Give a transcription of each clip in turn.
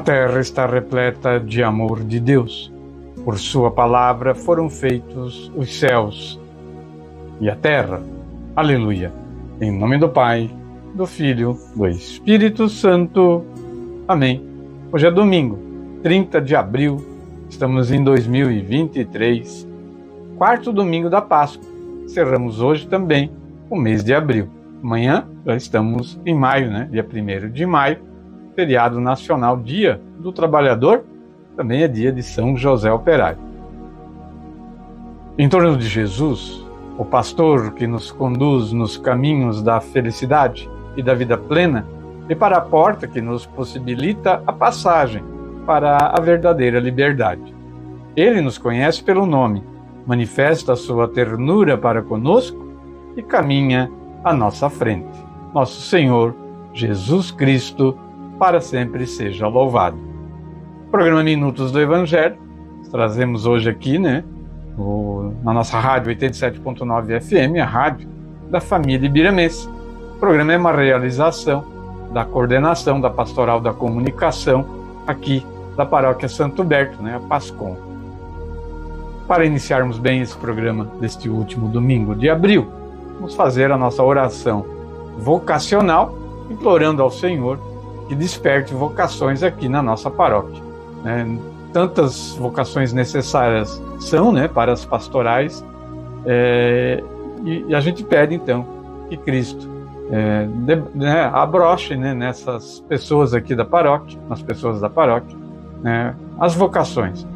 terra está repleta de amor de Deus. Por sua palavra foram feitos os céus e a terra. Aleluia. Em nome do Pai, do Filho, do Espírito Santo. Amém. Hoje é domingo, 30 de abril. Estamos em 2023, quarto domingo da Páscoa. Cerramos hoje também o mês de abril. Amanhã já estamos em maio, né? Dia 1º de maio, feriado nacional, Dia do Trabalhador, também é dia de São José Operário. Em torno de Jesus, o pastor que nos conduz nos caminhos da felicidade e da vida plena, e para a porta que nos possibilita a passagem para a verdadeira liberdade. Ele nos conhece pelo nome, manifesta a sua ternura para conosco e caminha à nossa frente. Nosso Senhor Jesus Cristo, para sempre seja louvado. Programa Minutos do Evangelho, trazemos hoje aqui, na nossa rádio 87.9 FM, a rádio da família ibiramense. O programa é uma realização da coordenação da Pastoral da Comunicação aqui da Paróquia Santo Berto, a PASCOM. Para iniciarmos bem esse programa deste último domingo de abril, vamos fazer a nossa oração vocacional, implorando ao Senhor que desperte vocações aqui na nossa paróquia. Tantas vocações necessárias são, para as pastorais, e a gente pede então que Cristo abroche nessas pessoas aqui da paróquia, nas pessoas da paróquia, as vocações.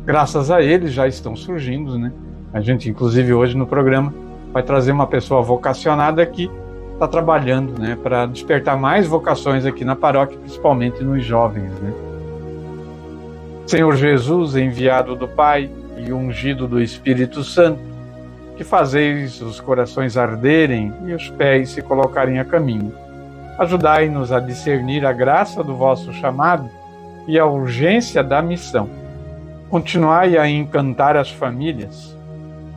Graças a ele já estão surgindo, A gente, inclusive, hoje no programa vai trazer uma pessoa vocacionada aqui, está trabalhando, para despertar mais vocações aqui na paróquia, principalmente nos jovens, Senhor Jesus, enviado do Pai e ungido do Espírito Santo, que fazeis os corações arderem e os pés se colocarem a caminho. Ajudai-nos a discernir a graça do vosso chamado e a urgência da missão. Continuai a encantar as famílias,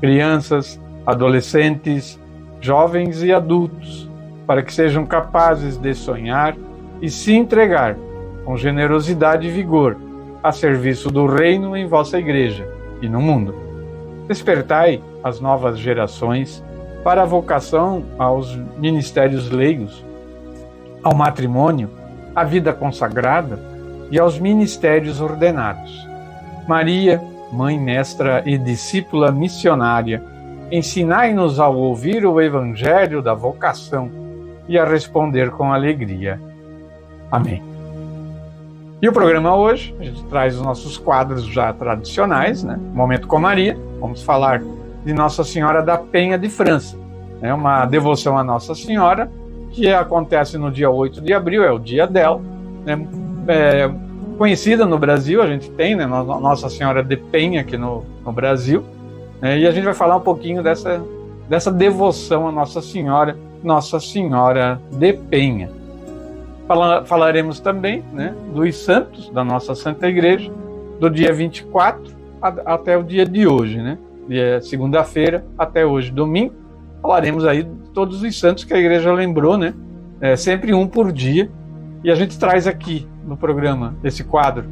crianças, adolescentes, jovens e adultos, para que sejam capazes de sonhar e se entregar com generosidade e vigor a serviço do reino em vossa igreja e no mundo. Despertai as novas gerações para a vocação aos ministérios leigos, ao matrimônio, à vida consagrada e aos ministérios ordenados. Maria, mãe, mestra e discípula missionária, ensinai-nos a ouvir o evangelho da vocação e a responder com alegria. Amém. E o programa hoje, a gente traz os nossos quadros já tradicionais, Momento com Maria. Vamos falar de Nossa Senhora da Penha de França. É uma devoção a Nossa Senhora, que acontece no dia 8 de abril, é o dia dela. Conhecida no Brasil, a gente tem, Nossa Senhora de Penha aqui no Brasil. E a gente vai falar um pouquinho dessa devoção a Nossa Senhora de Penha. Falaremos também, dos santos da nossa Santa Igreja, do dia 24 até o dia de hoje, Dia segunda-feira até hoje, domingo. Falaremos aí de todos os santos que a Igreja lembrou, sempre um por dia. E a gente traz aqui no programa esse quadro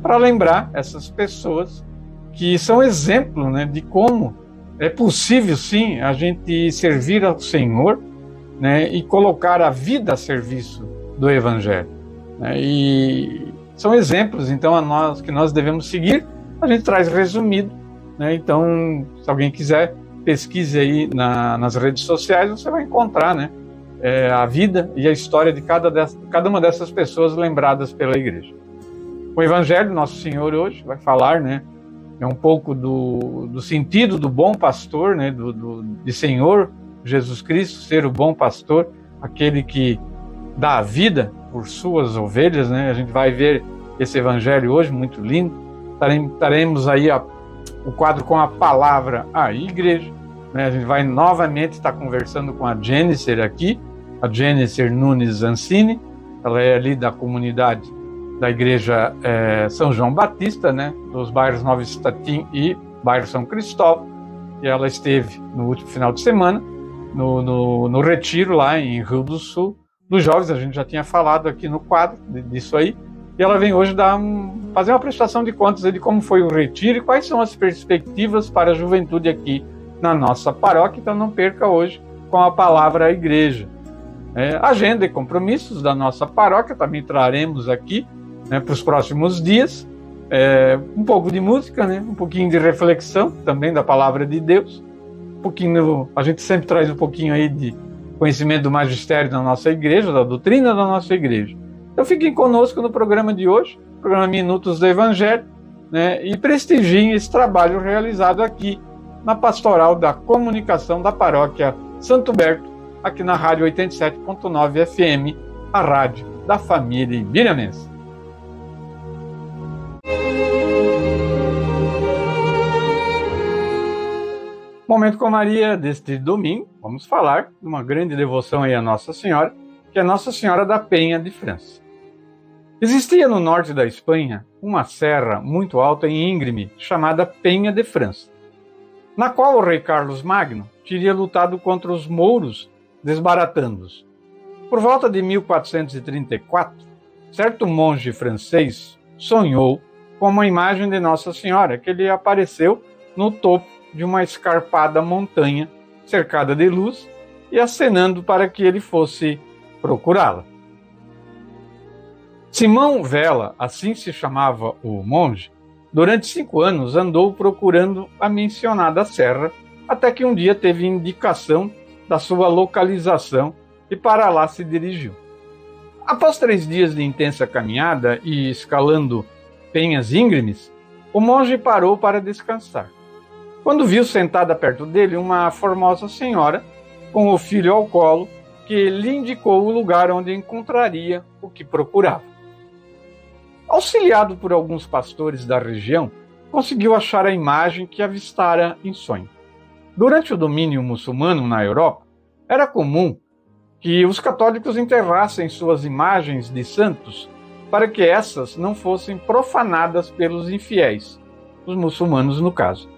para lembrar essas pessoas que são exemplo, de como é possível, sim, a gente servir ao Senhor, e colocar a vida a serviço do Evangelho. E são exemplos, então, que nós devemos seguir. A gente traz resumido, Então, se alguém quiser, pesquise aí nas redes sociais, você vai encontrar, a vida e a história de cada uma dessas pessoas lembradas pela Igreja. O Evangelho, Nosso Senhor hoje vai falar, um pouco do sentido do bom pastor, de Senhor Jesus Cristo ser o bom pastor, aquele que dá a vida por suas ovelhas, A gente vai ver esse Evangelho hoje, muito lindo. Estaremos aí o quadro com a palavra à Igreja, A gente vai novamente estar conversando com a Jennifer aqui, a Jennifer Nunes Ancini. Ela é ali da comunidade da Igreja São João Batista, dos bairros Nova Estatim e bairro São Cristóvão. E ela esteve no último final de semana no retiro lá em Rio do Sul dos jovens. A gente já tinha falado aqui no quadro disso aí, e ela vem hoje fazer uma prestação de contas de como foi o retiro e quais são as perspectivas para a juventude aqui na nossa paróquia. Então não perca hoje com a palavra igreja. Agenda e compromissos da nossa paróquia também traremos aqui, né, para os próximos dias. Um pouco de música, né, um pouquinho de reflexão também da palavra de Deus. A gente sempre traz um pouquinho aí de conhecimento do magistério da nossa igreja, da doutrina da nossa igreja. Então fiquem conosco no programa de hoje, programa Minutos do Evangelho, né, e prestigiem esse trabalho realizado aqui na Pastoral da Comunicação da Paróquia Santo Berto, aqui na Rádio 87.9 FM, a rádio da família ibiramense. Momento com Maria deste domingo, vamos falar de uma grande devoção aí a Nossa Senhora, que é Nossa Senhora da Penha de França. Existia no norte da Espanha uma serra muito alta e íngreme chamada Penha de França, na qual o rei Carlos Magno teria lutado contra os mouros, desbaratando-os. Por volta de 1434, certo monge francês sonhou com uma imagem de Nossa Senhora que lhe apareceu no topo de uma escarpada montanha cercada de luz e acenando para que ele fosse procurá-la. Simão Vela, assim se chamava o monge, durante 5 anos andou procurando a mencionada serra, até que um dia teve indicação da sua localização e para lá se dirigiu. Após 3 dias de intensa caminhada e escalando penhas íngremes, o monge parou para descansar. Quando viu sentada perto dele uma formosa senhora, com o filho ao colo, que lhe indicou o lugar onde encontraria o que procurava. Auxiliado por alguns pastores da região, conseguiu achar a imagem que avistara em sonho. Durante o domínio muçulmano na Europa, era comum que os católicos enterrassem suas imagens de santos para que essas não fossem profanadas pelos infiéis, os muçulmanos no caso.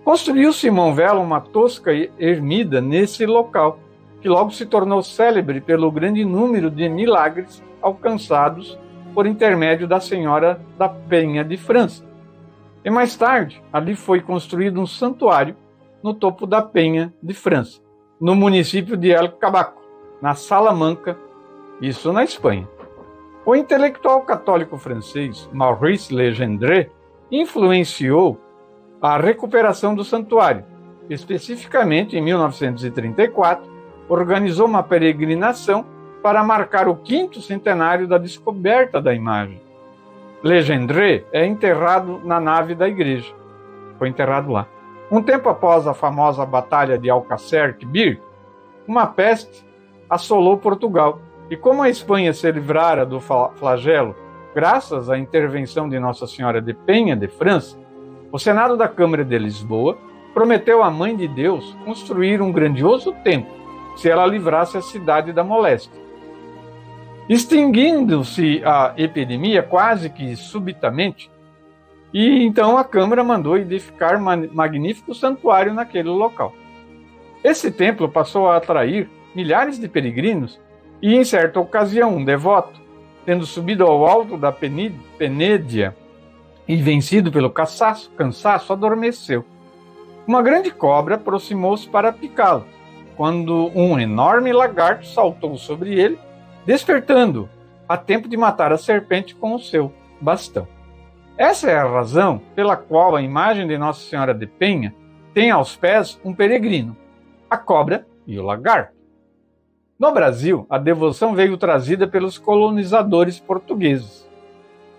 Construiu Simão Vela uma tosca ermida nesse local, que logo se tornou célebre pelo grande número de milagres alcançados por intermédio da Senhora da Penha de França. E mais tarde, ali foi construído um santuário no topo da Penha de França, no município de El Cabaco, na Salamanca, isso na Espanha. O intelectual católico francês Maurice Legendre influenciou a recuperação do santuário. Especificamente, em 1934, organizou uma peregrinação para marcar o 5º centenário da descoberta da imagem. Legendre é enterrado na nave da igreja. Foi enterrado lá. Um tempo após a famosa Batalha de Alcácer Quibir, uma peste assolou Portugal. E como a Espanha se livrara do flagelo graças à intervenção de Nossa Senhora de Penha de França, o Senado da Câmara de Lisboa prometeu à Mãe de Deus construir um grandioso templo se ela livrasse a cidade da moléstia. Extinguindo-se a epidemia quase que subitamente, e então a Câmara mandou edificar um magnífico santuário naquele local. Esse templo passou a atrair milhares de peregrinos e, em certa ocasião, um devoto, tendo subido ao alto da Penédia e vencido pelo cansaço, adormeceu. Uma grande cobra aproximou-se para picá-lo, quando um enorme lagarto saltou sobre ele, despertando a tempo de matar a serpente com o seu bastão. Essa é a razão pela qual a imagem de Nossa Senhora de Penha tem aos pés um peregrino, a cobra e o lagarto. No Brasil, a devoção veio trazida pelos colonizadores portugueses.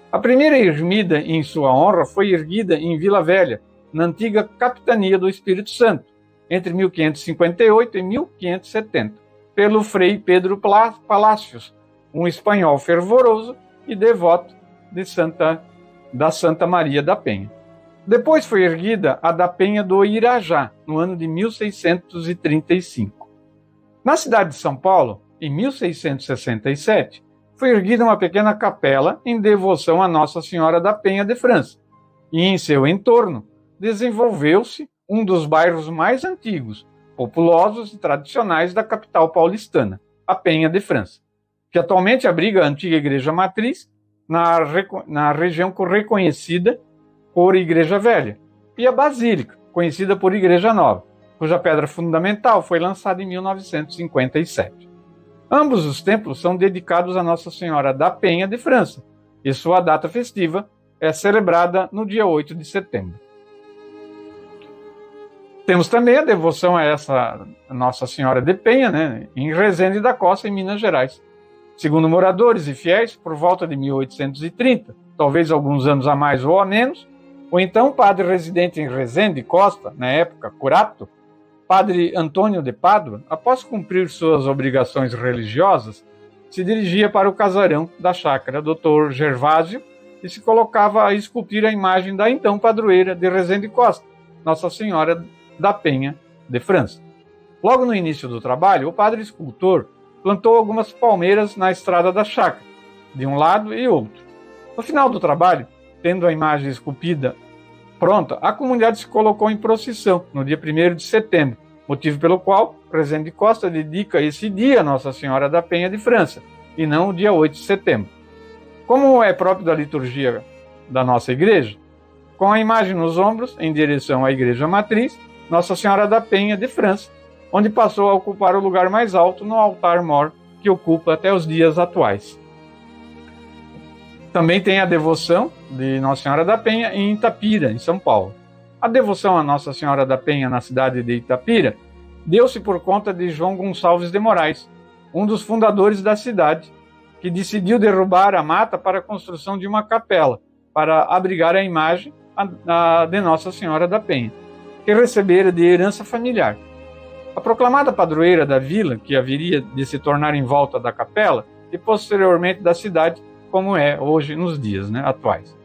A primeira ermida em sua honra foi erguida em Vila Velha, na antiga capitania do Espírito Santo, entre 1558 e 1570. Pelo Frei Pedro Palácios, um espanhol fervoroso e devoto da Santa Maria da Penha. Depois foi erguida a da Penha do Irajá, no ano de 1635. Na cidade de São Paulo, em 1667, foi erguida uma pequena capela em devoção a Nossa Senhora da Penha de França, e em seu entorno desenvolveu-se um dos bairros mais antigos, populosos e tradicionais da capital paulistana, a Penha de França, que atualmente abriga a antiga igreja matriz na região reconhecida por Igreja Velha, e a Basílica, conhecida por Igreja Nova, cuja pedra fundamental foi lançada em 1957. Ambos os templos são dedicados a Nossa Senhora da Penha de França, e sua data festiva é celebrada no dia 8 de setembro. Temos também a devoção a essa Nossa Senhora de Penha, né, em Resende da Costa, em Minas Gerais. Segundo moradores e fiéis, por volta de 1830, talvez alguns anos a mais ou a menos, o então padre residente em Resende Costa, na época curato, padre Antônio de Pádua, após cumprir suas obrigações religiosas, se dirigia para o casarão da chácara Dr. Gervásio e se colocava a esculpir a imagem da então padroeira de Resende Costa, Nossa Senhora da Penha de França. Logo no início do trabalho, o padre escultor plantou algumas palmeiras na estrada da chácara, de um lado e outro. No final do trabalho, tendo a imagem esculpida pronta, a comunidade se colocou em procissão no dia 1º de setembro, motivo pelo qual Resende Costa dedica esse dia a Nossa Senhora da Penha de França, e não o dia 8 de setembro. Como é próprio da liturgia da nossa igreja, com a imagem nos ombros, em direção à igreja matriz, Nossa Senhora da Penha de França, onde passou a ocupar o lugar mais alto no altar-mor que ocupa até os dias atuais. Também tem a devoção de Nossa Senhora da Penha em Itapira, em São Paulo. A devoção a Nossa Senhora da Penha na cidade de Itapira deu-se por conta de João Gonçalves de Moraes, um dos fundadores da cidade, que decidiu derrubar a mata para a construção de uma capela, para abrigar a imagem de Nossa Senhora da Penha, que recebera de herança familiar. A proclamada padroeira da vila, que haveria de se tornar em volta da capela, e posteriormente da cidade, como é hoje nos dias atuais.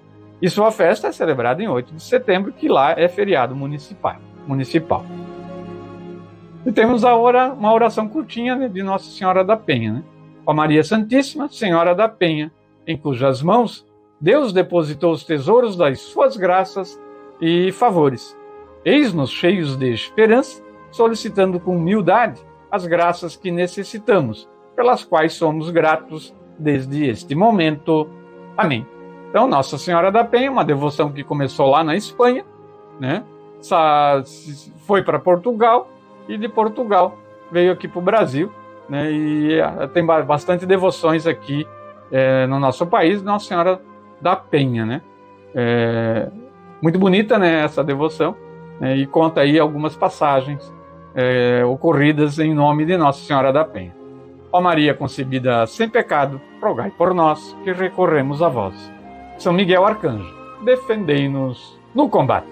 E sua festa é celebrada em 8 de setembro, que lá é feriado municipal. E temos uma oração curtinha de Nossa Senhora da Penha. Ó Maria Santíssima, Senhora da Penha, em cujas mãos Deus depositou os tesouros das suas graças e favores. Eis-nos cheios de esperança, solicitando com humildade as graças que necessitamos, pelas quais somos gratos desde este momento. Amém. Então, Nossa Senhora da Penha, uma devoção que começou lá na Espanha, foi para Portugal, e de Portugal veio aqui para o Brasil, e tem bastante devoções aqui no nosso país, Nossa Senhora da Penha. Muito bonita, essa devoção, e conta aí algumas passagens ocorridas em nome de Nossa Senhora da Penha. Ó Maria concebida sem pecado, rogai por nós que recorremos a vós. São Miguel Arcanjo, defendei-nos no combate.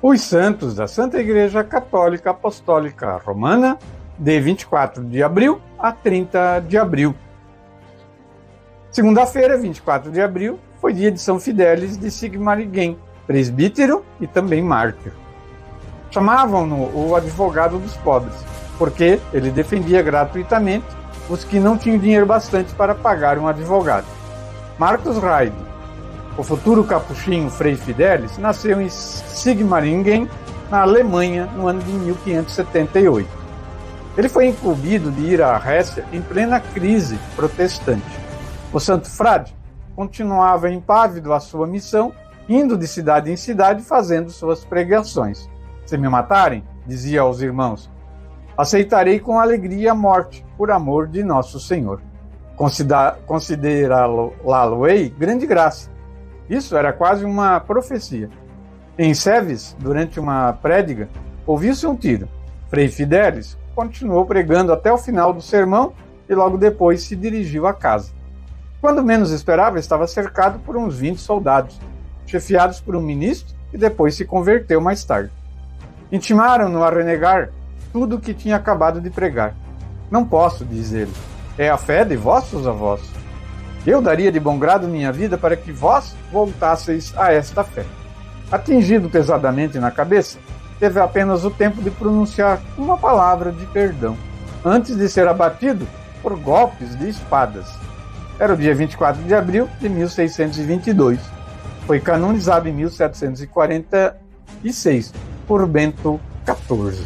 Os santos da Santa Igreja Católica Apostólica Romana, de 24 de abril a 30 de abril. Segunda-feira, 24 de abril, foi dia de São Fidélis de Sigmaringen, presbítero e também mártir. Chamavam-no o advogado dos pobres, porque ele defendia gratuitamente os que não tinham dinheiro bastante para pagar um advogado. Marcus Raide, o futuro capuchinho Frei Fidélis, nasceu em Sigmaringen, na Alemanha, no ano de 1578. Ele foi incumbido de ir à Récia em plena crise protestante. O santo frade continuava impávido à sua missão, indo de cidade em cidade fazendo suas pregações. Se me matarem, dizia aos irmãos, aceitarei com alegria a morte, por amor de nosso Senhor. Considerá-lo-ei grande graça. Isso era quase uma profecia. Em Sévis, durante uma prédica, ouviu-se um tiro. Frei Fidélis continuou pregando até o final do sermão e logo depois se dirigiu à casa. Quando menos esperava, estava cercado por uns 20 soldados, chefiados por um ministro que depois se converteu mais tarde. Intimaram-no a renegar tudo o que tinha acabado de pregar. Não posso, diz ele, é a fé de vossos avós. Eu daria de bom grado minha vida para que vós voltasseis a esta fé. Atingido pesadamente na cabeça, teve apenas o tempo de pronunciar uma palavra de perdão, antes de ser abatido por golpes de espadas. Era o dia 24 de abril de 1622. Foi canonizado em 1746, por Bento XIV.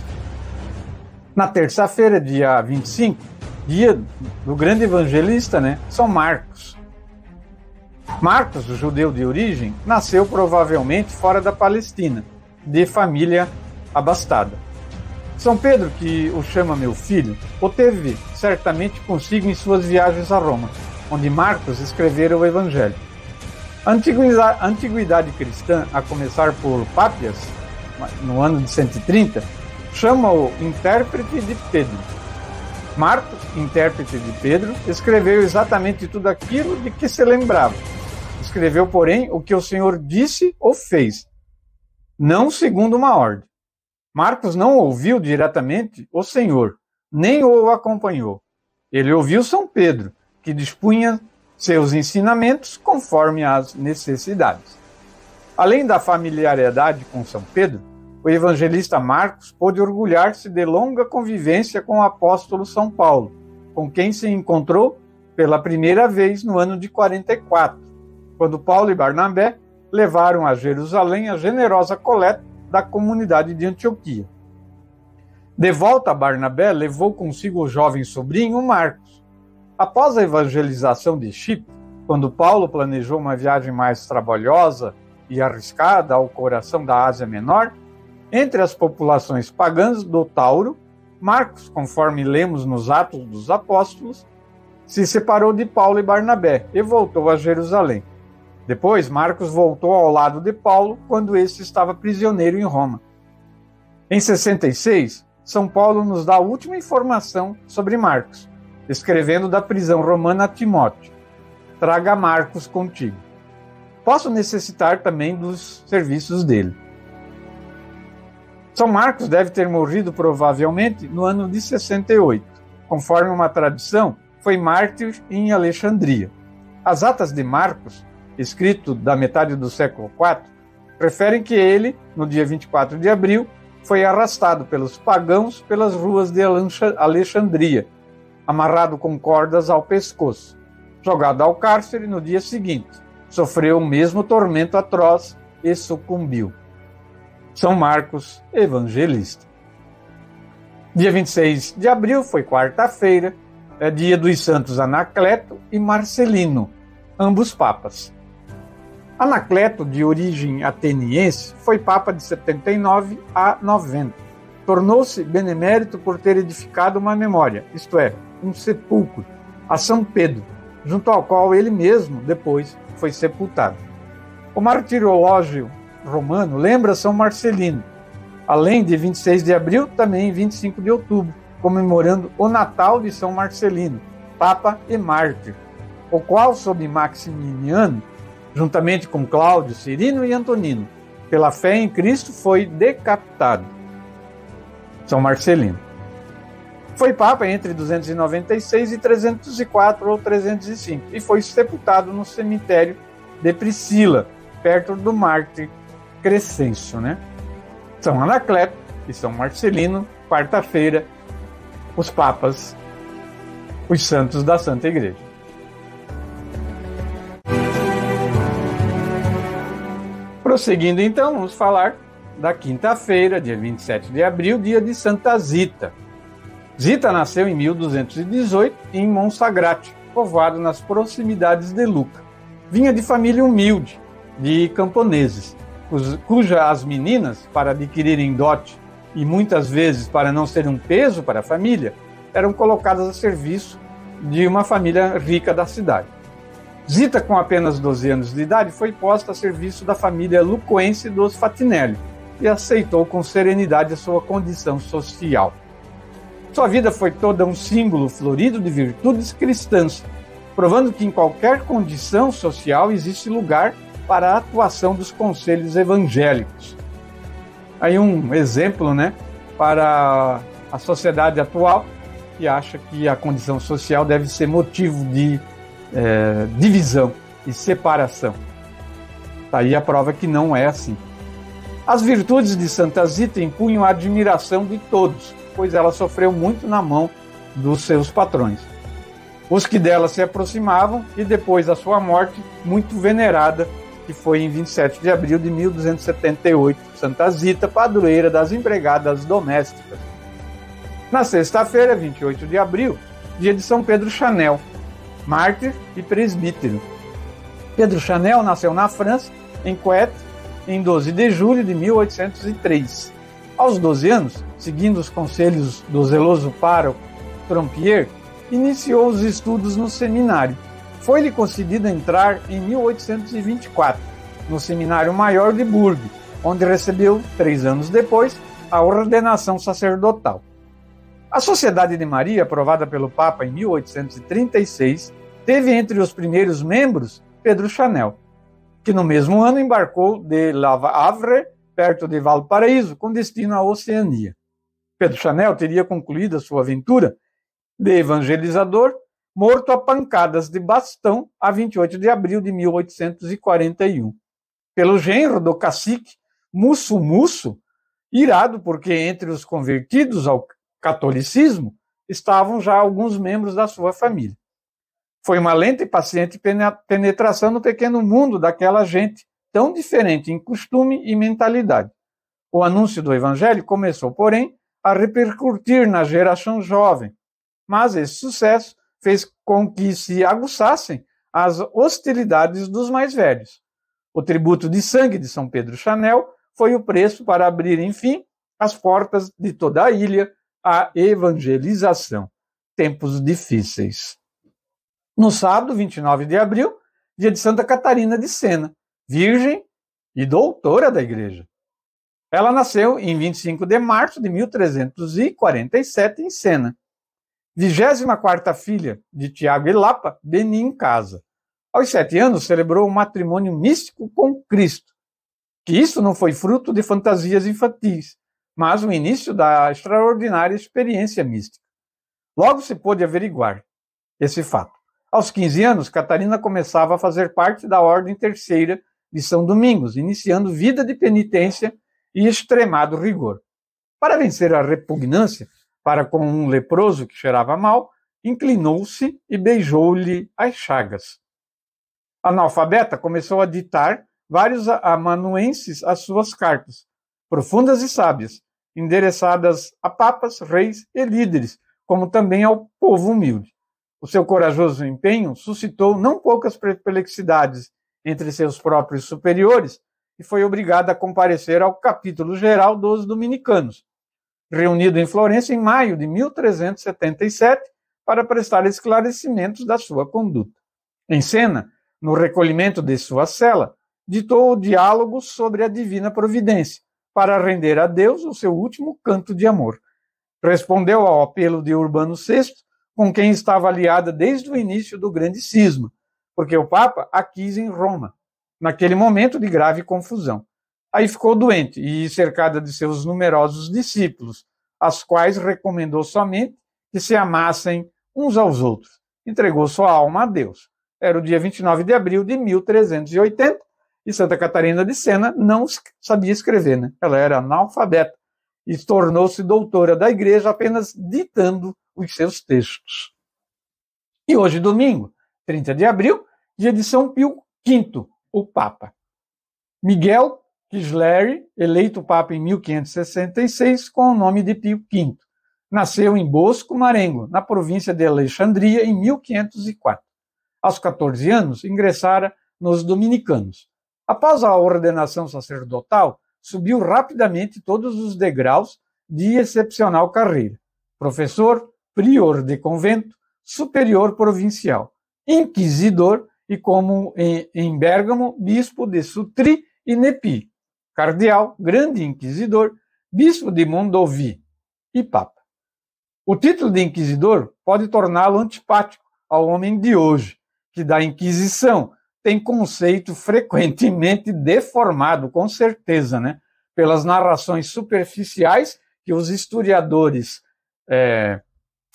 Na terça-feira, dia 25, dia do grande evangelista, São Marcos. Marcos, o judeu de origem, nasceu provavelmente fora da Palestina, de família abastada. São Pedro, que o chama meu filho, o teve certamente consigo em suas viagens a Roma, onde Marcos escrevera o Evangelho. A antiguidade cristã, a começar por Pápias, no ano de 130, chama-o intérprete de Pedro. Marcos, intérprete de Pedro, escreveu exatamente tudo aquilo de que se lembrava. Escreveu, porém, o que o Senhor disse ou fez, não segundo uma ordem. Marcos não ouviu diretamente o Senhor, nem o acompanhou. Ele ouviu São Pedro, que dispunha seus ensinamentos conforme as necessidades. Além da familiaridade com São Pedro, o evangelista Marcos pôde orgulhar-se de longa convivência com o apóstolo São Paulo, com quem se encontrou pela primeira vez no ano de 44, quando Paulo e Barnabé levaram a Jerusalém a generosa coleta da comunidade de Antioquia. De volta a Barnabé, levou consigo o jovem sobrinho Marcos. Após a evangelização de Chipre, quando Paulo planejou uma viagem mais trabalhosa e arriscada ao coração da Ásia Menor, entre as populações pagãs do Tauro, Marcos, conforme lemos nos Atos dos Apóstolos, se separou de Paulo e Barnabé e voltou a Jerusalém. Depois, Marcos voltou ao lado de Paulo quando este estava prisioneiro em Roma. Em 66, São Paulo nos dá a última informação sobre Marcos, escrevendo da prisão romana a Timóteo: traga Marcos contigo. Posso necessitar também dos serviços dele. São Marcos deve ter morrido provavelmente no ano de 68. Conforme uma tradição, foi mártir em Alexandria. As atas de Marcos, escrito da metade do século IV, referem que ele, no dia 24 de abril, foi arrastado pelos pagãos pelas ruas de Alexandria, amarrado com cordas ao pescoço. Jogado ao cárcere no dia seguinte, sofreu o mesmo tormento atroz e sucumbiu. São Marcos, evangelista. Dia 26 de abril foi quarta-feira, é dia dos santos Anacleto e Marcelino, ambos papas. Anacleto, de origem ateniense, foi papa de 79 a 90. Tornou-se benemérito por ter edificado uma memória, isto é, um sepulcro, a São Pedro, junto ao qual ele mesmo, depois, foi sepultado. O martirológio romano lembra São Marcelino, além de 26 de abril, também 25 de outubro, comemorando o Natal de São Marcelino, papa e mártir, o qual, sob Maximiano, juntamente com Cláudio, Cirino e Antonino, pela fé em Cristo, foi decapitado. São Marcelino. Foi papa entre 296 e 304 ou 305 e foi sepultado no cemitério de Priscila, perto do mártir Crescêncio, São Anacleto e São Marcelino, quarta-feira, os papas, os santos da Santa Igreja. Prosseguindo então, vamos falar da quinta-feira, dia 27 de abril, dia de Santa Zita. Zita nasceu em 1218 em Monsagrate, povoado nas proximidades de Lucca. Vinha de família humilde, de camponeses, cujas as meninas, para adquirirem dote e muitas vezes para não ser um peso para a família, eram colocadas a serviço de uma família rica da cidade. Zita, com apenas 12 anos de idade, foi posta a serviço da família luquense dos Fatinelli e aceitou com serenidade a sua condição social. Sua vida foi toda um símbolo florido de virtudes cristãs, provando que em qualquer condição social existe lugar para a atuação dos conselhos evangélicos. Aí um exemplo, para a sociedade atual, que acha que a condição social deve ser motivo de divisão e separação. Aí a prova que não é assim. As virtudes de Santa Zita impunham a admiração de todos, pois ela sofreu muito na mão dos seus patrões. Os que dela se aproximavam e depois da sua morte, muito venerada que foi em 27 de abril de 1278, Santa Zita, padroeira das empregadas domésticas. Na sexta-feira, 28 de abril, dia de São Pedro Chanel, mártir e presbítero. Pedro Chanel nasceu na França, em Couette, em 12 de julho de 1803. Aos 12 anos, seguindo os conselhos do zeloso pároco Trompier, iniciou os estudos no seminário. Foi-lhe concedido entrar em 1824, no Seminário Maior de Bourges, onde recebeu, 3 anos depois, a ordenação sacerdotal. A Sociedade de Maria, aprovada pelo Papa em 1836, teve entre os primeiros membros Pedro Chanel, que no mesmo ano embarcou de Le Havre, perto de Valparaíso, com destino à Oceania. Pedro Chanel teria concluído a sua aventura de evangelizador, morto a pancadas de bastão a 28 de abril de 1841. Pelo genro do cacique Musso Musso, irado porque entre os convertidos ao catolicismo estavam já alguns membros da sua família. Foi uma lenta e paciente penetração no pequeno mundo daquela gente, tão diferente em costume e mentalidade. O anúncio do evangelho começou, porém, a repercutir na geração jovem, mas esse sucesso fez com que se aguçassem as hostilidades dos mais velhos. O tributo de sangue de São Pedro Chanel foi o preço para abrir, enfim, as portas de toda a ilha à evangelização. Tempos difíceis. No sábado, 29 de abril, dia de Santa Catarina de Sena, virgem e doutora da Igreja. Ela nasceu em 25 de março de 1347 em Sena. 24ª filha de Tiago e Lapa, Benim Casa. Aos 7 anos, celebrou um matrimônio místico com Cristo, que isso não foi fruto de fantasias infantis, mas o início da extraordinária experiência mística. Logo se pôde averiguar esse fato. Aos 15 anos, Catarina começava a fazer parte da Ordem Terceira de São Domingos, iniciando vida de penitência e extremado rigor. Para vencer a repugnância para com um leproso que cheirava mal, inclinou-se e beijou-lhe as chagas. Analfabeta, começou a ditar vários amanuenses as suas cartas, profundas e sábias, endereçadas a papas, reis e líderes, como também ao povo humilde. O seu corajoso empenho suscitou não poucas perplexidades entre seus próprios superiores e foi obrigada a comparecer ao capítulo geral dos dominicanos, reunido em Florença em maio de 1377 para prestar esclarecimentos da sua conduta. Em Sena, no recolhimento de sua cela, ditou o diálogo sobre a divina providência, para render a Deus o seu último canto de amor. Respondeu ao apelo de Urbano VI, com quem estava aliada desde o início do grande cisma, porque o Papa a quis em Roma, naquele momento de grave confusão. Aí ficou doente e cercada de seus numerosos discípulos, aos quais recomendou somente que se amassem uns aos outros. Entregou sua alma a Deus. Era o dia 29 de abril de 1380 e Santa Catarina de Sena não sabia escrever, né? Ela era analfabeta e tornou-se doutora da Igreja apenas ditando os seus textos. E hoje, domingo, 30 de abril, dia de São Pio V, o Papa. Miguel Kisleri, eleito Papa em 1566 com o nome de Pio V. Nasceu em Bosco, Marengo, na província de Alexandria, em 1504. Aos 14 anos, ingressara nos dominicanos. Após a ordenação sacerdotal, subiu rapidamente todos os degraus de excepcional carreira. Professor, prior de convento, superior provincial, inquisidor e, como em Bérgamo, bispo de Sutri e Nepi, cardeal, grande inquisidor, bispo de Mondovì e papa. O título de inquisidor pode torná-lo antipático ao homem de hoje, que da Inquisição tem conceito frequentemente deformado, com certeza, né, pelas narrações superficiais que os historiadores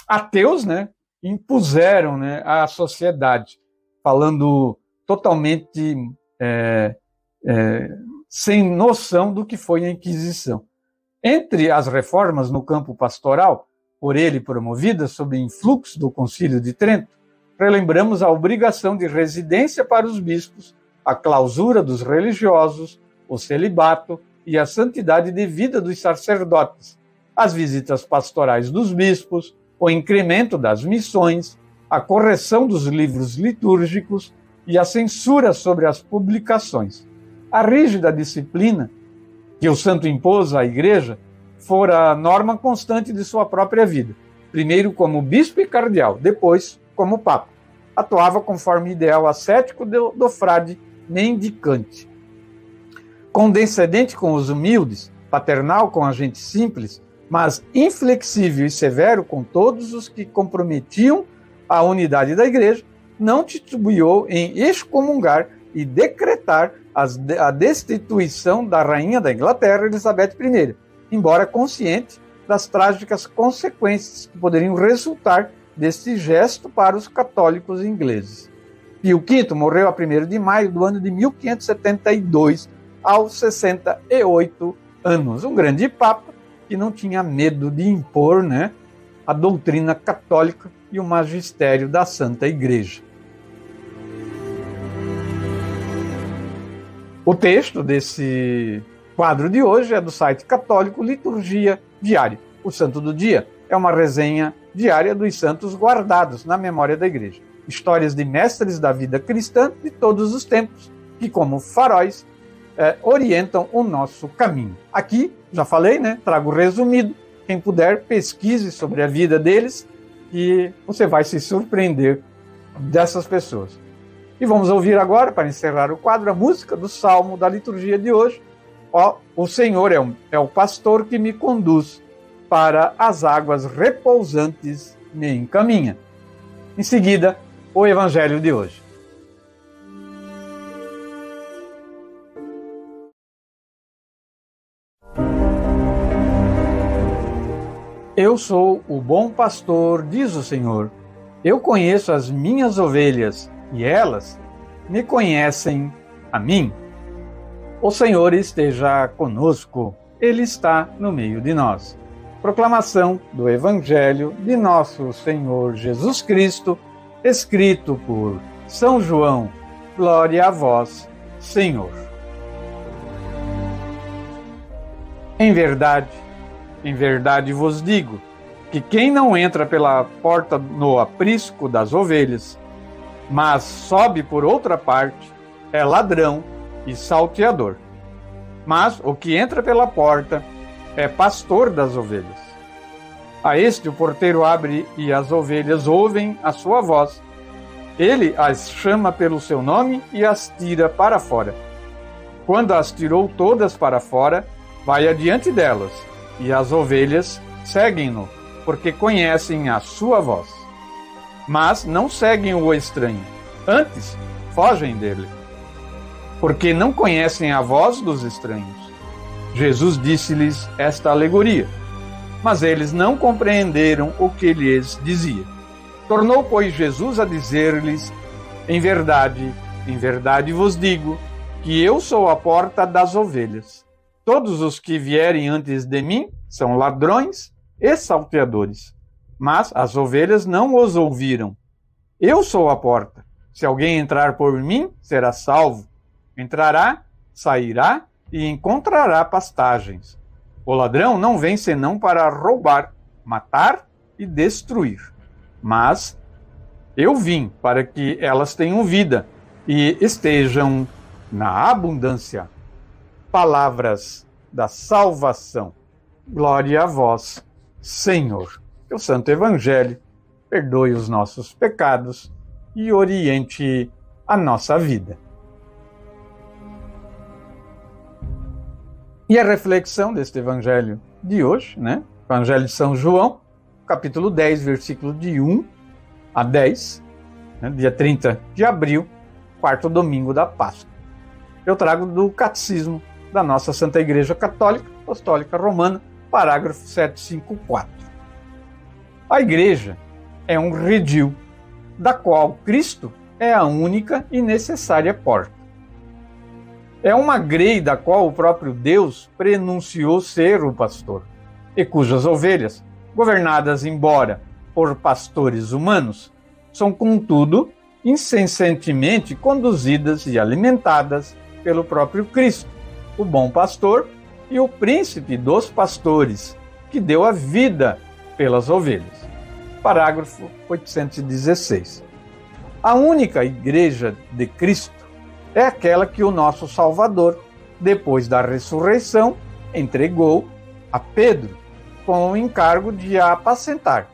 ateus, né, impuseram, né, à sociedade, falando totalmente sem noção do que foi a Inquisição. Entre as reformas no campo pastoral, por ele promovidas sob influxo do Concílio de Trento, relembramos a obrigação de residência para os bispos a clausura dos religiosos, o celibato e a santidade de vida dos sacerdotes, as visitas pastorais dos bispos, o incremento das missões, a correção dos livros litúrgicos e a censura sobre as publicações. A rígida disciplina que o santo impôs à Igreja fora a norma constante de sua própria vida, primeiro como bispo e cardeal, depois como papa. Atuava conforme ideal ascético do frade mendicante. Condescendente com os humildes, paternal com a gente simples, mas inflexível e severo com todos os que comprometiam a unidade da Igreja, não titubeou em excomungar e decretar a destituição da rainha da Inglaterra, Elizabeth I, embora consciente das trágicas consequências que poderiam resultar deste gesto para os católicos ingleses. Pio V morreu a 1º de maio do ano de 1572, aos 68 anos. Um grande papa que não tinha medo de impor, a doutrina católica e o magistério da Santa Igreja. O texto desse quadro de hoje é do site católico Liturgia Diária. O Santo do Dia é uma resenha diária dos santos guardados na memória da Igreja. Histórias de mestres da vida cristã de todos os tempos, que como faróis orientam o nosso caminho. Aqui, já falei, trago resumido. Quem puder, pesquise sobre a vida deles e você vai se surpreender dessas pessoas. E vamos ouvir agora, para encerrar o quadro, a música do Salmo da liturgia de hoje. O Senhor é o pastor que me conduz, para as águas repousantes me encaminha. Em seguida, o Evangelho de hoje. Eu sou o bom pastor, diz o Senhor. Eu conheço as minhas ovelhas, e elas me conhecem a mim. O Senhor esteja conosco, Ele está no meio de nós. Proclamação do Evangelho de nosso Senhor Jesus Cristo, escrito por São João. Glória a vós, Senhor. Em verdade vos digo, que quem não entra pela porta no aprisco das ovelhas, mas sobe por outra parte, é ladrão e salteador. Mas o que entra pela porta é pastor das ovelhas. A este o porteiro abre e as ovelhas ouvem a sua voz. Ele as chama pelo seu nome e as tira para fora. Quando as tirou todas para fora, vai adiante delas, e as ovelhas seguem-no, porque conhecem a sua voz. Mas não seguem o estranho, antes fogem dele, porque não conhecem a voz dos estranhos. Jesus disse-lhes esta alegoria, mas eles não compreenderam o que lhes dizia. Tornou, pois, Jesus a dizer-lhes, em verdade vos digo, que eu sou a porta das ovelhas. Todos os que vierem antes de mim são ladrões e salteadores, mas as ovelhas não os ouviram. Eu sou a porta. Se alguém entrar por mim, será salvo. Entrará, sairá e encontrará pastagens. O ladrão não vem senão para roubar, matar e destruir. Mas eu vim para que elas tenham vida e estejam na abundância. Palavras da salvação. Glória a vós, Senhor. Que o Santo Evangelho perdoe os nossos pecados e oriente a nossa vida. E a reflexão deste Evangelho de hoje, Evangelho de São João, capítulo 10, versículo de 1 a 10, dia 30 de abril, quarto domingo da Páscoa. Eu trago do Catecismo da nossa Santa Igreja Católica Apostólica Romana, parágrafo 754. A Igreja é um redil, da qual Cristo é a única e necessária porta. É uma grei da qual o próprio Deus prenunciou ser o pastor, e cujas ovelhas, governadas embora por pastores humanos, são, contudo, incessantemente conduzidas e alimentadas pelo próprio Cristo, o bom pastor e o príncipe dos pastores, que deu a vida pelas ovelhas. Parágrafo 816. A única igreja de Cristo é aquela que o nosso Salvador, depois da ressurreição, entregou a Pedro com o encargo de a apacentar,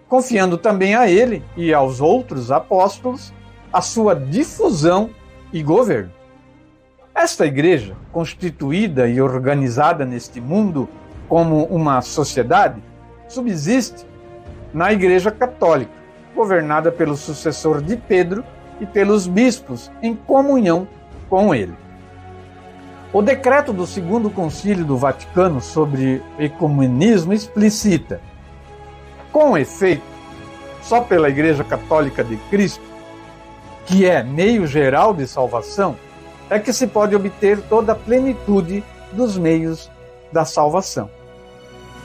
confiando também a ele e aos outros apóstolos a sua difusão e governo. Esta igreja, constituída e organizada neste mundo como uma sociedade, subsiste na Igreja Católica, governada pelo sucessor de Pedro e pelos bispos em comunhão com ele. O decreto do Segundo Concílio do Vaticano sobre ecumenismo explicita: com efeito, só pela Igreja Católica de Cristo, que é meio geral de salvação, é que se pode obter toda a plenitude dos meios da salvação.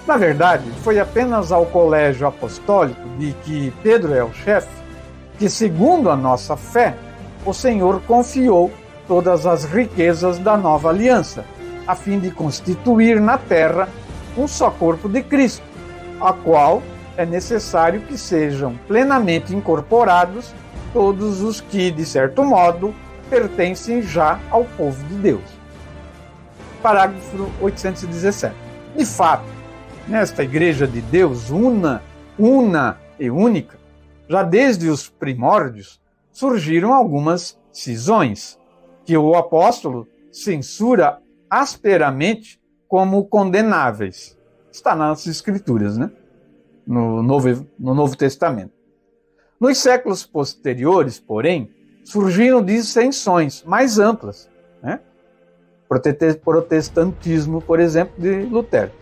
Na verdade, foi apenas ao colégio apostólico, de que Pedro é o chefe, que, segundo a nossa fé, o Senhor confiou todas as riquezas da nova aliança, a fim de constituir na terra um só corpo de Cristo, a qual é necessário que sejam plenamente incorporados todos os que, de certo modo, pertencem já ao povo de Deus. Parágrafo 817. De fato, nesta Igreja de Deus una e única, já desde os primórdios, surgiram algumas cisões, que o apóstolo censura asperamente como condenáveis. Está nas Escrituras, né? No Novo Testamento. Nos séculos posteriores, porém, surgiram dissensões mais amplas, né? Protestantismo, por exemplo, de Lutero.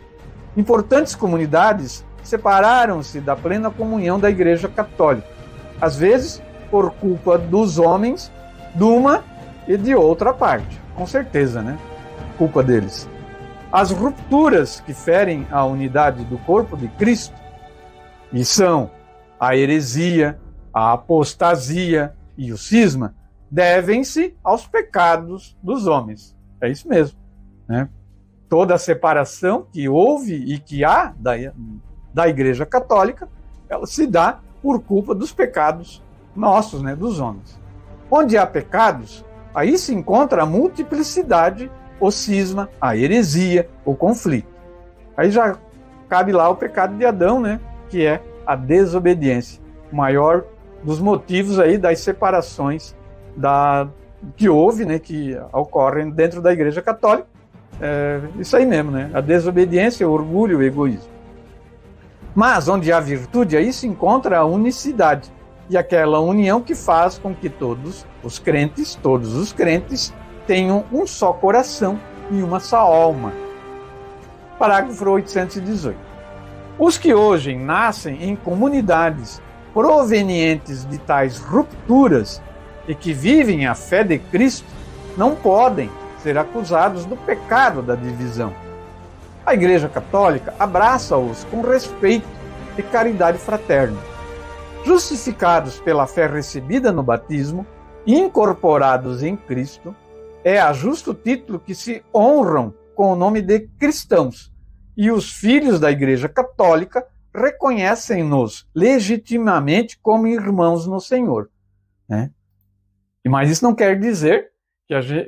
Importantes comunidades separaram-se da plena comunhão da Igreja Católica, às vezes por culpa dos homens de uma e de outra parte, com certeza, né? Culpa deles. As rupturas que ferem a unidade do corpo de Cristo, e são a heresia, a apostasia e o cisma, devem-se aos pecados dos homens. É isso mesmo, né? Toda a separação que houve e que há da Igreja Católica, ela se dá por culpa dos pecados nossos, né, dos homens. Onde há pecados, aí se encontra a multiplicidade, o cisma, a heresia, o conflito. Aí já cabe lá o pecado de Adão, né, que é a desobediência, o maior dos motivos aí das separações que houve, né, que ocorrem dentro da Igreja Católica. Isso aí mesmo, né? A desobediência, o orgulho, o egoísmo. Mas onde há virtude, aí se encontra a unicidade, e aquela união que faz com que todos os crentes tenham um só coração e uma só alma. Parágrafo 818. Os que hoje nascem em comunidades provenientes de tais rupturas e que vivem a fé de Cristo não podem ser acusados do pecado da divisão. A Igreja Católica abraça-os com respeito e caridade fraterna. Justificados pela fé recebida no batismo e incorporados em Cristo, é a justo título que se honram com o nome de cristãos, e os filhos da Igreja Católica reconhecem-nos legitimamente como irmãos no Senhor, né? Mas isso não quer dizer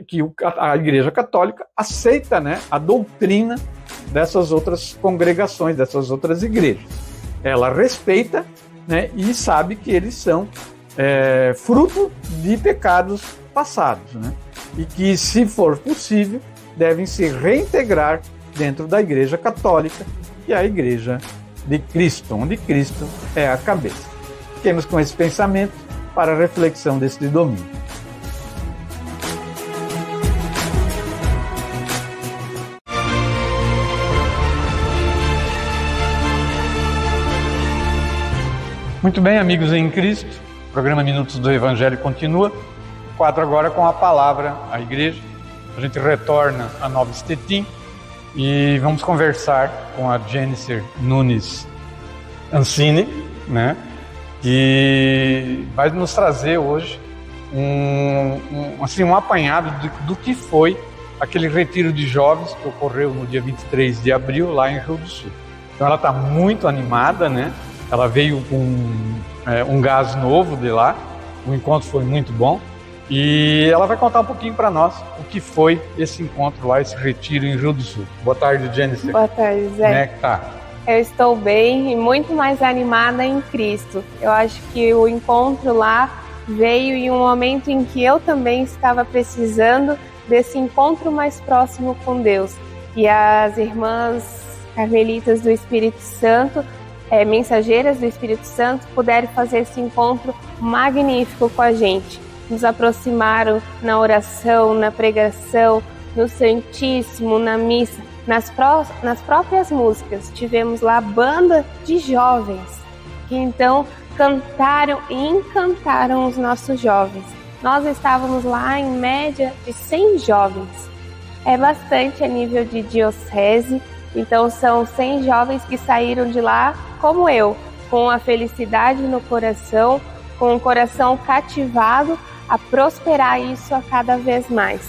que a Igreja Católica aceita, né, a doutrina dessas outras congregações, dessas outras igrejas. Ela respeita, né, e sabe que eles são fruto de pecados passados, né, e que, se for possível, devem se reintegrar dentro da Igreja Católica, que é a Igreja de Cristo, onde Cristo é a cabeça. Fiquemos com esse pensamento para a reflexão deste domingo. Muito bem, amigos em Cristo, o programa Minutos do Evangelho continua. O quadro agora com a palavra à igreja. A gente retorna a Nova Stettin e vamos conversar com a Jennifer Nunes Ancini, né? que vai nos trazer hoje um apanhado do que foi aquele retiro de jovens que ocorreu no dia 23 de abril lá em Rio do Sul. Então ela está muito animada, né? Ela veio com um gás novo de lá, o encontro foi muito bom e ela vai contar um pouquinho para nós o que foi esse encontro lá, esse retiro em Rio do Sul. Boa tarde, Jennifer. Boa tarde, Zé. Como é que tá? Eu estou bem e muito mais animada em Cristo. Eu acho que o encontro lá veio em um momento em que eu também estava precisando desse encontro mais próximo com Deus. E as irmãs carmelitas do Espírito Santo, mensageiras do Espírito Santo, puderam fazer esse encontro magnífico com a gente. Nos aproximaram na oração, na pregação, no Santíssimo, na missa, nas próprias músicas. Tivemos lá banda de jovens que então cantaram e encantaram os nossos jovens. Nós estávamos lá em média de 100 jovens. É bastante a nível de diocese, então são 100 jovens que saíram de lá como eu, com a felicidade no coração, com o coração cativado a prosperar isso a cada vez mais.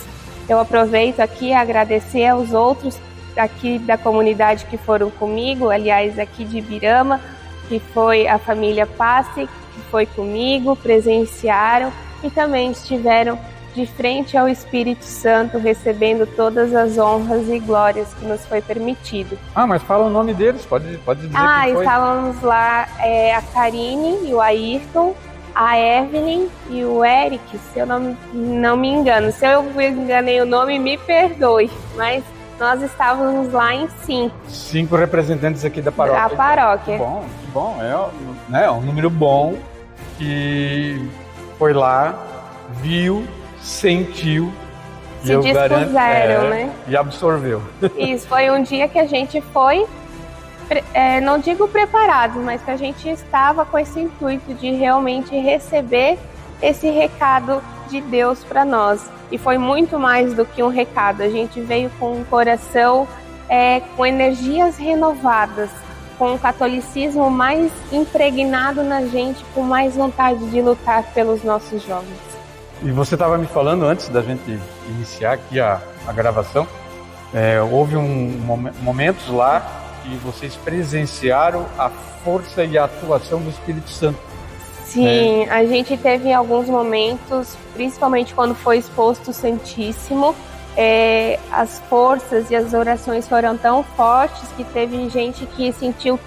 Eu aproveito aqui a agradecer aos outros aqui da comunidade que foram comigo, aliás, aqui de Ibirama, que foi a família Passe, que foi comigo, presenciaram e também estiveram de frente ao Espírito Santo, recebendo todas as honras e glórias que nos foi permitido. Mas fala o nome deles, pode dizer quem foi. Estávamos lá a Karine e o Ayrton, a Evelyn e o Eric, se eu não me engano. Se eu enganei o nome, me perdoe, mas nós estávamos lá em 5. 5 representantes aqui da paróquia. A paróquia. Que bom. É um número bom que foi lá, viu, sentiu, se dispuseram, né? E absorveu. Isso, foi um dia que a gente foi, não digo preparado, mas que a gente estava com esse intuito de realmente receber esse recado de Deus para nós. E foi muito mais do que um recado. A gente veio com um coração com energias renovadas, com um catolicismo mais impregnado na gente, com mais vontade de lutar pelos nossos jovens. E você estava me falando, antes da gente iniciar aqui a gravação, houve momentos lá que vocês presenciaram a força e a atuação do Espírito Santo. Sim, a gente teve alguns momentos, principalmente quando foi exposto o Santíssimo, as forças e as orações foram tão fortes que teve gente que sentiu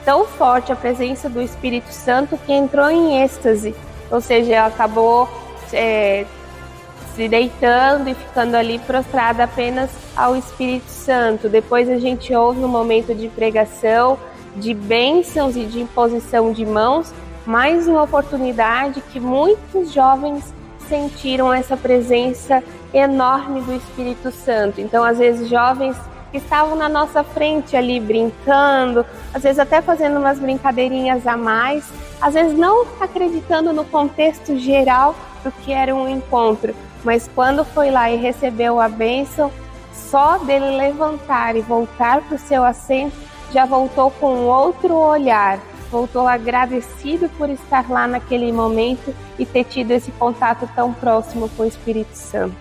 tão forte a presença do Espírito Santo que entrou em êxtase, ou seja, acabou se deitando e ficando ali prostrada apenas ao Espírito Santo. Depois a gente ouve um momento de pregação, de bênçãos e de imposição de mãos, mais uma oportunidade que muitos jovens sentiram essa presença enorme do Espírito Santo. Então, às vezes, jovens que estavam na nossa frente ali brincando, às vezes até fazendo umas brincadeirinhas a mais, às vezes não acreditando no contexto geral do que era um encontro, mas quando foi lá e recebeu a bênção, só dele levantar e voltar para o seu assento, já voltou com outro olhar, voltou agradecido por estar lá naquele momento e ter tido esse contato tão próximo com o Espírito Santo.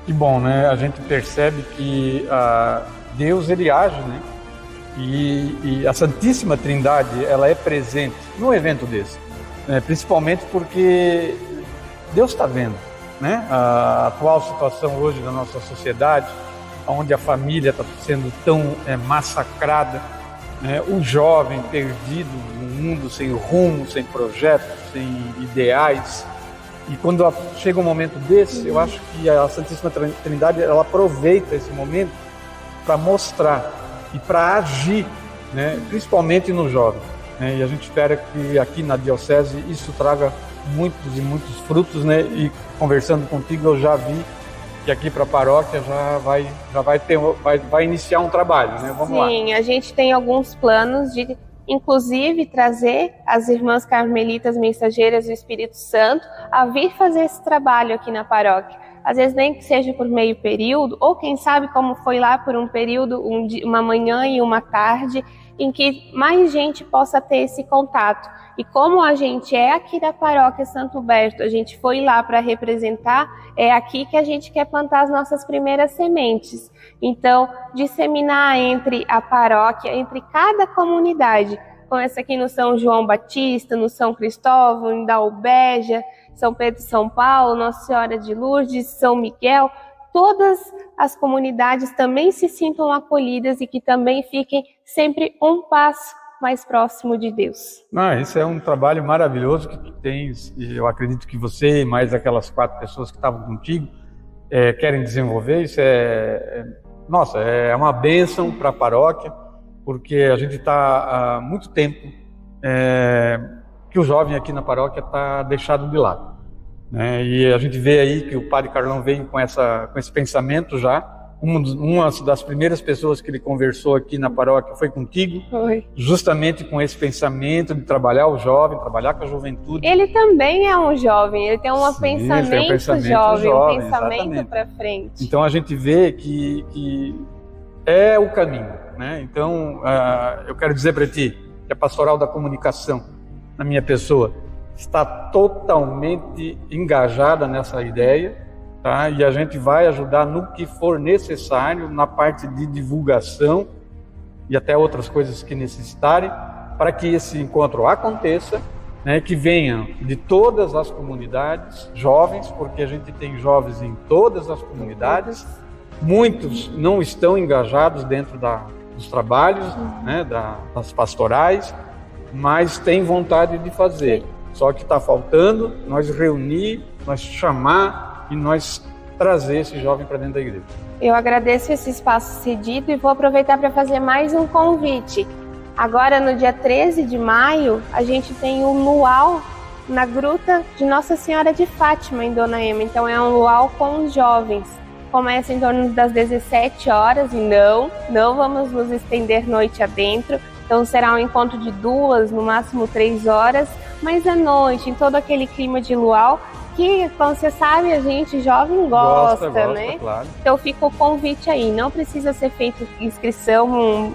Que bom, né? A gente percebe que Deus, ele age, né? E a Santíssima Trindade, ela é presente num evento desse, né? Principalmente porque Deus está vendo, né? A atual situação hoje da nossa sociedade, onde a família está sendo tão massacrada, né? O jovem perdido no mundo, sem rumo, sem projeto, sem ideais. E quando chega um momento desse, eu acho que a Santíssima Trindade, ela aproveita esse momento para mostrar e para agir, né? Principalmente no jovem, né? E a gente espera que aqui na Diocese isso traga muitos e muitos frutos, né? E conversando contigo eu já vi que aqui para a paróquia vai iniciar um trabalho, né? Vamos lá. Sim, a gente tem alguns planos de, inclusive, trazer as irmãs carmelitas mensageiras do Espírito Santo a vir fazer esse trabalho aqui na paróquia. Às vezes nem que seja por meio período, ou quem sabe como foi lá por um período, uma manhã e uma tarde, em que mais gente possa ter esse contato. E como a gente é aqui da Paróquia Santo Huberto, a gente foi lá para representar, é aqui que a gente quer plantar as nossas primeiras sementes. Então, disseminar entre a paróquia, entre cada comunidade. Começa aqui no São João Batista, no São Cristóvão, em Dalbeja, São Pedro e São Paulo, Nossa Senhora de Lourdes, São Miguel. Todas as comunidades também se sintam acolhidas e que também fiquem sempre um passo mais próximo de Deus. Isso é um trabalho maravilhoso que tu tens, e eu acredito que você e mais aquelas 4 pessoas que estavam contigo querem desenvolver. Isso é uma bênção para a paróquia, porque a gente está há muito tempo que o jovem aqui na paróquia está deixado de lado, né? E a gente vê aí que o padre Carlão veio com esse pensamento já. Uma das primeiras pessoas que ele conversou aqui na paróquia foi contigo, justamente com esse pensamento de trabalhar o jovem, trabalhar com a juventude. Ele também é um jovem, ele tem um pensamento jovem, um pensamento para frente. Então a gente vê que é o caminho, né? Então eu quero dizer para ti que a Pastoral da Comunicação, na minha pessoa, está totalmente engajada nessa ideia. Tá? E a gente vai ajudar no que for necessário, na parte de divulgação e até outras coisas que necessitarem, para que esse encontro aconteça, né? Que venham de todas as comunidades, jovens, porque a gente tem jovens em todas as comunidades. Muitos não estão engajados dentro dos trabalhos, né? Das pastorais, mas têm vontade de fazer. Só que está faltando nós reunir, nós chamar e nós trazer esse jovem para dentro da igreja. Eu agradeço esse espaço cedido e vou aproveitar para fazer mais um convite. Agora, no dia 13 de maio, a gente tem um luau na Gruta de Nossa Senhora de Fátima, em Dona Ema. Então, é um luau com os jovens. Começa em torno das 17 horas e não vamos nos estender noite adentro. Então, será um encontro de 2, no máximo 3 horas, mas à noite, em todo aquele clima de luau, que, como você sabe, a gente jovem gosta, né? Claro. Então fica o convite aí, não precisa ser feita inscrição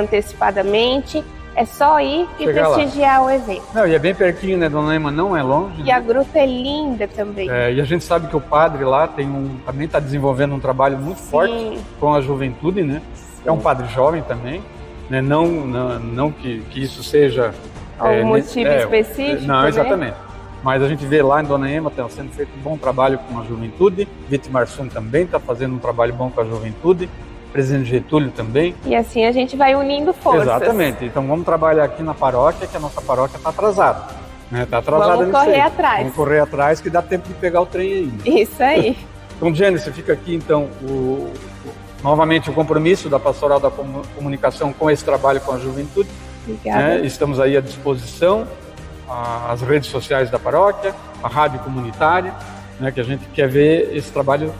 antecipadamente, é só ir e prestigiar o evento. Não, e é bem pertinho, né? Dona Ema não é longe. E a gruta é linda também. E a gente sabe que o padre lá também está desenvolvendo um trabalho muito forte com a juventude, né? É um padre jovem também, né? Não que isso seja algum motivo específico. Não, exatamente. Mas a gente vê lá em Dona Ema está sendo feito um bom trabalho com a juventude. Vitimar Sun também está fazendo um trabalho bom com a juventude. Presidente Getúlio também. E assim a gente vai unindo forças. Exatamente. Então vamos trabalhar aqui na paróquia, que a nossa paróquia está atrasada. Está atrasada. Vamos correr atrás. Vamos correr atrás, que dá tempo de pegar o trem ainda. Isso aí. Então, Gênesis, fica aqui então novamente o compromisso da Pastoral da Comunicação com esse trabalho com a juventude. Obrigada. Estamos aí à disposição. As redes sociais da paróquia, a rádio comunitária, né, que a gente quer ver esse trabalho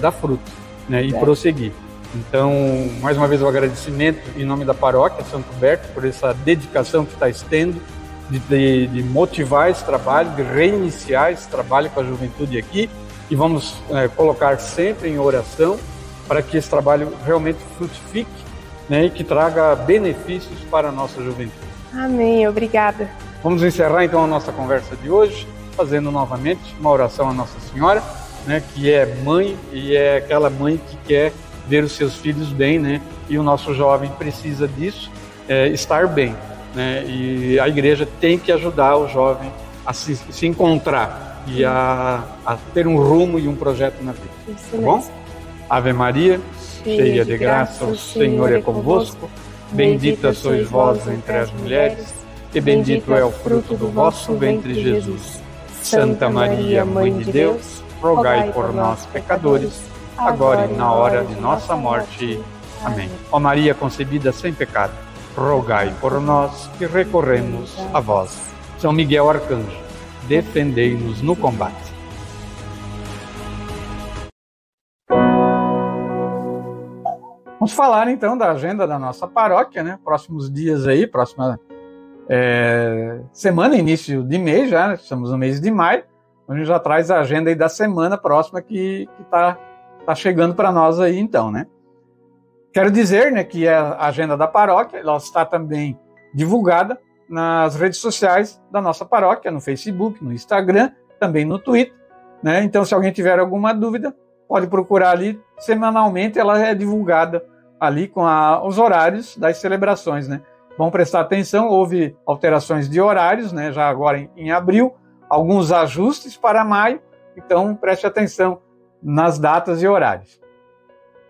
dar fruto, né, e prosseguir. Então, mais uma vez o agradecimento em nome da paróquia Santo Huberto por essa dedicação que está tendo de motivar esse trabalho, de reiniciar esse trabalho com a juventude aqui, e vamos colocar sempre em oração para que esse trabalho realmente frutifique, né, e que traga benefícios para a nossa juventude. Amém, obrigada. Vamos encerrar então a nossa conversa de hoje, fazendo novamente uma oração à Nossa Senhora, né, que é mãe e é aquela mãe que quer ver os seus filhos bem, né, e o nosso jovem precisa disso, estar bem, né, e a igreja tem que ajudar o jovem a se encontrar e a ter um rumo e um projeto na vida. Isso tá bom? Ave Maria, cheia de graça, o Senhor é convosco, bendita sois vós entre as mulheres, e bendito é o fruto do vosso ventre, Jesus. Santa Maria, Mãe de Deus, rogai por nós, pecadores, agora e na hora de nossa morte. Amém. Ó Maria concebida sem pecado, rogai por nós que recorremos a vós. São Miguel Arcanjo, defendei-nos no combate. Vamos falar então da agenda da nossa paróquia, né? Próximos dias aí, próxima semana, início de mês já, né? Estamos no mês de maio, a gente já traz a agenda aí da semana próxima que tá chegando para nós aí então, né? Quero dizer, né, que a agenda da paróquia ela está também divulgada nas redes sociais da nossa paróquia, no Facebook, no Instagram, também no Twitter, né? Então, se alguém tiver alguma dúvida, pode procurar ali. Semanalmente ela é divulgada ali com os horários das celebrações, né? Vamos prestar atenção, houve alterações de horários, né? Já agora em abril, alguns ajustes para maio, então preste atenção nas datas e horários.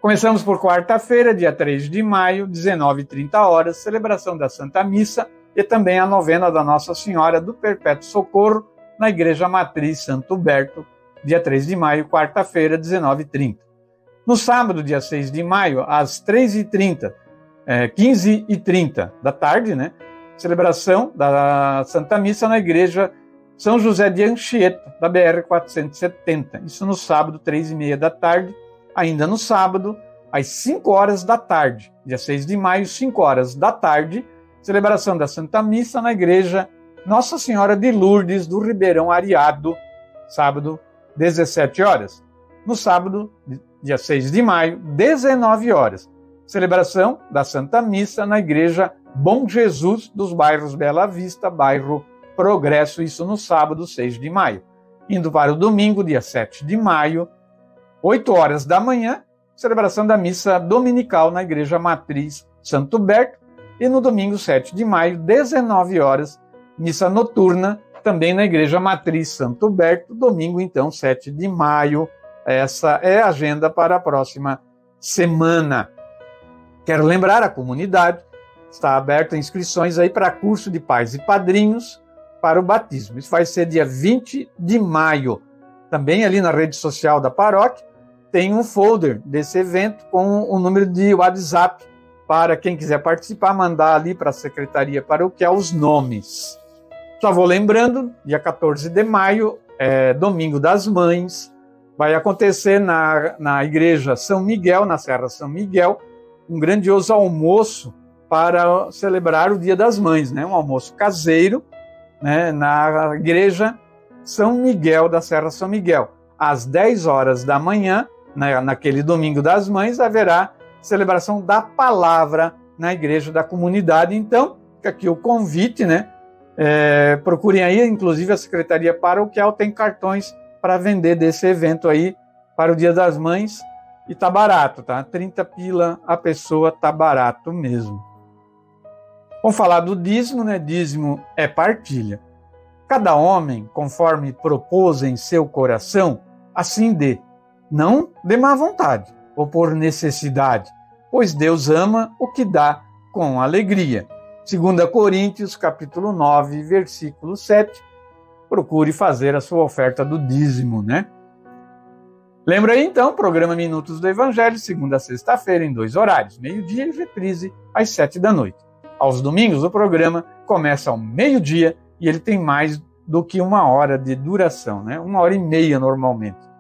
Começamos por quarta-feira, dia 3 de maio, 19h30, celebração da Santa Missa e também a novena da Nossa Senhora do Perpétuo Socorro na Igreja Matriz Santo Huberto, dia 3 de maio, quarta-feira, 19h30. No sábado, dia 6 de maio, às 15h30 da tarde, né? Celebração da Santa Missa na Igreja São José de Anchieta, da BR-470. Isso no sábado, 3h30 da tarde. Ainda no sábado, às 5h da tarde, dia 6 de maio, 5h da tarde, celebração da Santa Missa na Igreja Nossa Senhora de Lourdes do Ribeirão Areado, sábado, 17h. No sábado, dia 6 de maio, 19h, celebração da Santa Missa na Igreja Bom Jesus dos bairros Bela Vista, bairro Progresso, isso no sábado, 6 de maio. Indo para o domingo, dia 7 de maio, 8h da manhã, celebração da missa dominical na Igreja Matriz Santo Huberto, e no domingo, 7 de maio, 19h, missa noturna, também na Igreja Matriz Santo Huberto, domingo, então, 7 de maio. Essa é a agenda para a próxima semana. Quero lembrar a comunidade, está aberta inscrições aí para curso de pais e padrinhos para o batismo. Isso vai ser dia 20 de maio. Também ali na rede social da paróquia, tem um folder desse evento com o número de WhatsApp para quem quiser participar, mandar ali para a Secretaria Paroquial os nomes. Só vou lembrando, dia 14 de maio, Domingo das Mães, vai acontecer na Igreja São Miguel, na Serra São Miguel, um grandioso almoço para celebrar o Dia das Mães, né? Um almoço caseiro, né? Na Igreja São Miguel da Serra São Miguel. Às 10h da manhã, naquele Domingo das Mães, haverá celebração da palavra na Igreja da Comunidade. Então, fica aqui o convite, né? Procurem aí, inclusive a Secretaria Paroquial tem cartões para vender desse evento aí para o Dia das Mães e tá barato, tá? 30 pila a pessoa, tá barato mesmo. Vamos falar do dízimo, né? Dízimo é partilha. Cada homem, conforme propôs em seu coração, assim dê, não de má vontade ou por necessidade, pois Deus ama o que dá com alegria. 2 Coríntios, capítulo 9, versículo 7, procure fazer a sua oferta do dízimo, né? Lembra aí, então, programa Minutos do Evangelho, segunda a sexta-feira, em 2 horários, meio-dia e reprise às 7 da noite. Aos domingos, o programa começa ao meio-dia e ele tem mais do que 1 hora de duração, né? 1h30 normalmente.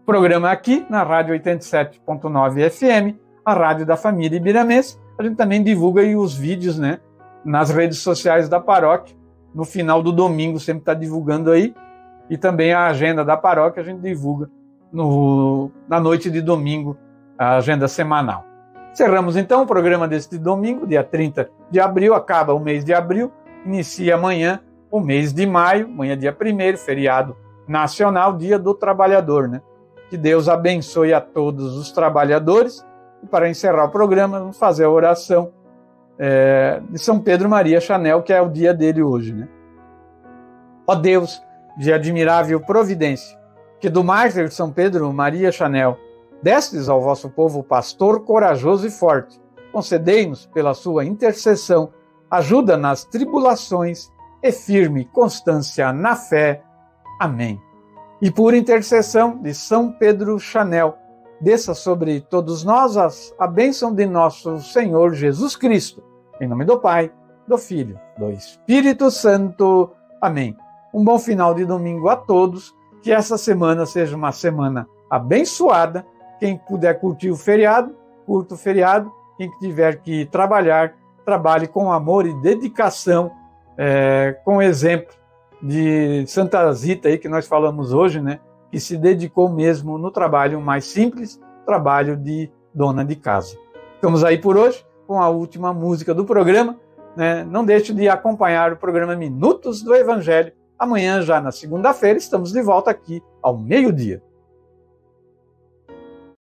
Programa aqui na Rádio 87.9 FM, a Rádio da Família Ibiramense. A gente também divulga aí os vídeos, né, nas redes sociais da paróquia. No final do domingo sempre está divulgando aí. E também a agenda da paróquia a gente divulga na noite de domingo, a agenda semanal. Encerramos então o programa deste domingo, dia 30 de abril, acaba o mês de abril, inicia amanhã o mês de maio, amanhã dia 1º, feriado nacional, Dia do Trabalhador, né? Que Deus abençoe a todos os trabalhadores. E para encerrar o programa, vamos fazer a oração de São Pedro Maria Chanel, que é o dia dele hoje, né? Ó Deus, de admirável providência, que do mártir São Pedro Maria Chanel destes ao vosso povo pastor corajoso e forte, concedei-nos, pela sua intercessão, ajuda nas tribulações e firme constância na fé. Amém. E por intercessão de São Pedro Chanel, desça sobre todos nós a bênção de nosso Senhor Jesus Cristo. Em nome do Pai, do Filho, do Espírito Santo. Amém. Um bom final de domingo a todos. Que essa semana seja uma semana abençoada. Quem puder curtir o feriado, curta o feriado. Quem tiver que trabalhar, trabalhe com amor e dedicação, com exemplo de Santa Zita, aí, que nós falamos hoje, né? Que se dedicou mesmo no trabalho mais simples, trabalho de dona de casa. Ficamos aí por hoje com a última música do programa. Né? Não deixe de acompanhar o programa Minutos do Evangelho. Amanhã, já na segunda-feira, estamos de volta aqui ao meio-dia.